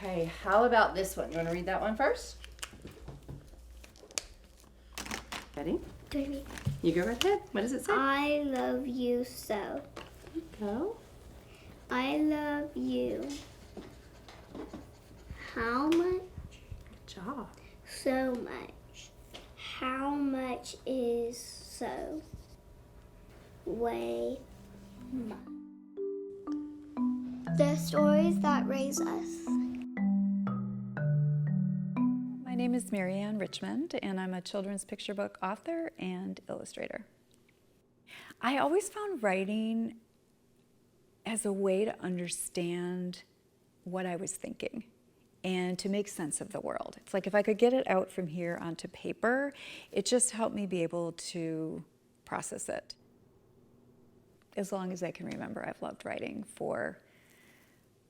Okay, how about this one? You want to read that one first? Ready? Ready. You go right ahead. What does it say? I love you so. Go. I love you. How much? Good job. So much. How much is so? Way much. The stories that raise us. My name is Marianne Richmond, and I'm a children's picture book author and illustrator. I always found writing as a way to understand what I was thinking and to make sense of the world. It's like if I could get it out from here onto paper, it just helped me be able to process it. As long as I can remember, I've loved writing for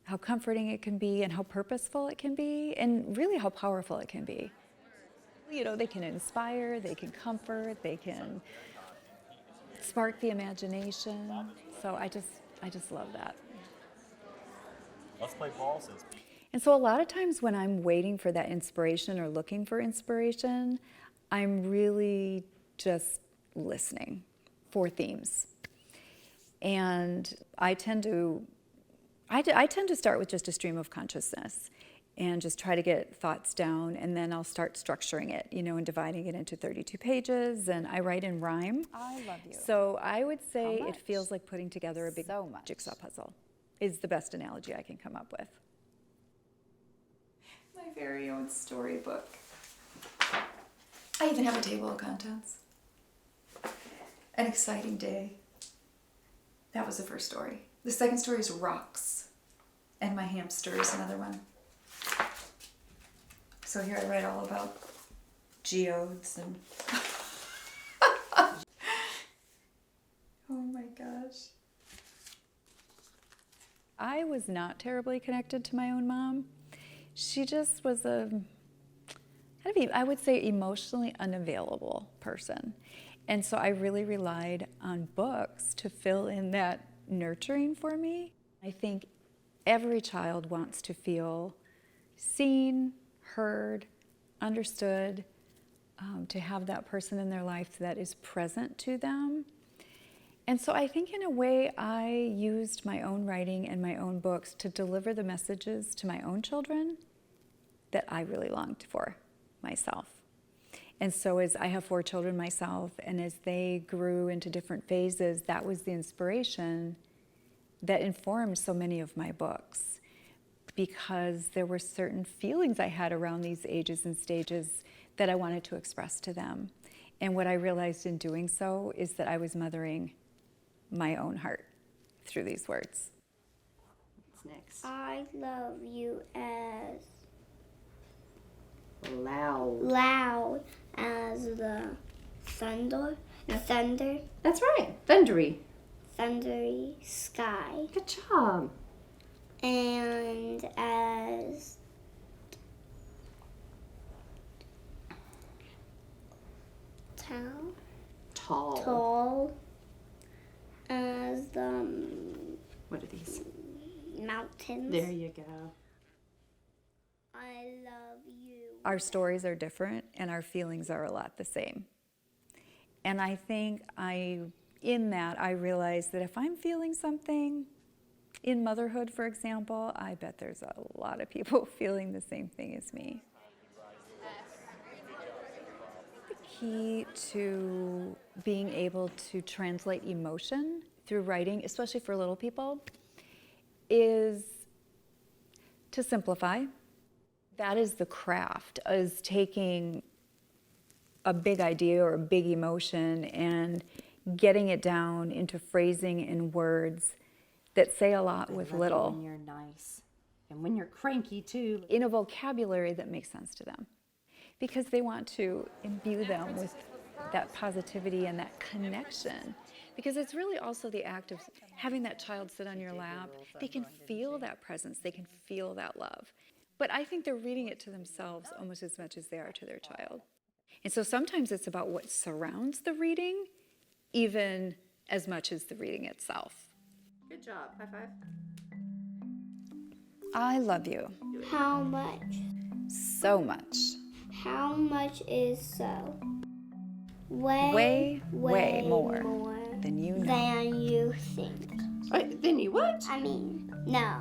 how comforting it can be and how purposeful it can be and really how powerful it can be. You know, they can inspire, they can comfort, they can spark the imagination. So I just love that. Let's play ball since. And so a lot of times when I'm waiting for that inspiration or looking for inspiration, I'm really just listening for themes. And I tend to start with just a stream of consciousness and just try to get thoughts down, and then I'll start structuring it, you know, and dividing it into 32 pages, and I write in rhyme. I love you. So I would say How it much? feels like putting together a big So much. jigsaw puzzle is the best analogy I can come up with. My very own storybook. I even have a table of contents. An exciting day. That was the first story. The second story is rocks. And my hamster is another one. So here I write all about geodes and... Oh my gosh. I was not terribly connected to my own mom. She just was I would say, emotionally unavailable person. And so I really relied on books to fill in that nurturing for me. I think every child wants to feel seen, heard, understood, to have that person in their life that is present to them. And so I think in a way I used my own writing and my own books to deliver the messages to my own children that I really longed for myself. And so as I have 4 children myself, and as they grew into different phases, that was the inspiration that informed so many of my books, because there were certain feelings I had around these ages and stages that I wanted to express to them. And what I realized in doing so is that I was mothering my own heart through these words. What's next? I love you as Loud. as the thunder. The thunder. That's right. Thundery. Thundery sky. Good job. And as Tall. tall as the What are these? mountains. There you go. I love you. Our stories are different and our feelings are a lot the same. And I think in that I realized that if I'm feeling something in motherhood, for example, I bet there's a lot of people feeling the same thing as me. The key to being able to translate emotion through writing, especially for little people, is to simplify. That is the craft, is taking a big idea or a big emotion and getting it down into phrasing and words that say a lot with little. When you're nice. And when you're cranky, too. In a vocabulary that makes sense to them. Because they want to imbue them with that positivity and that connection. Because it's really also the act of having that child sit on your lap. They can feel that presence. They can feel that love. But I think they're reading it to themselves almost as much as they are to their child. And so sometimes it's about what surrounds the reading, even as much as the reading itself. Good job. High five. I love you How much? so much. How much is so? Way more than you know. Than you think. Then you what? I mean, no.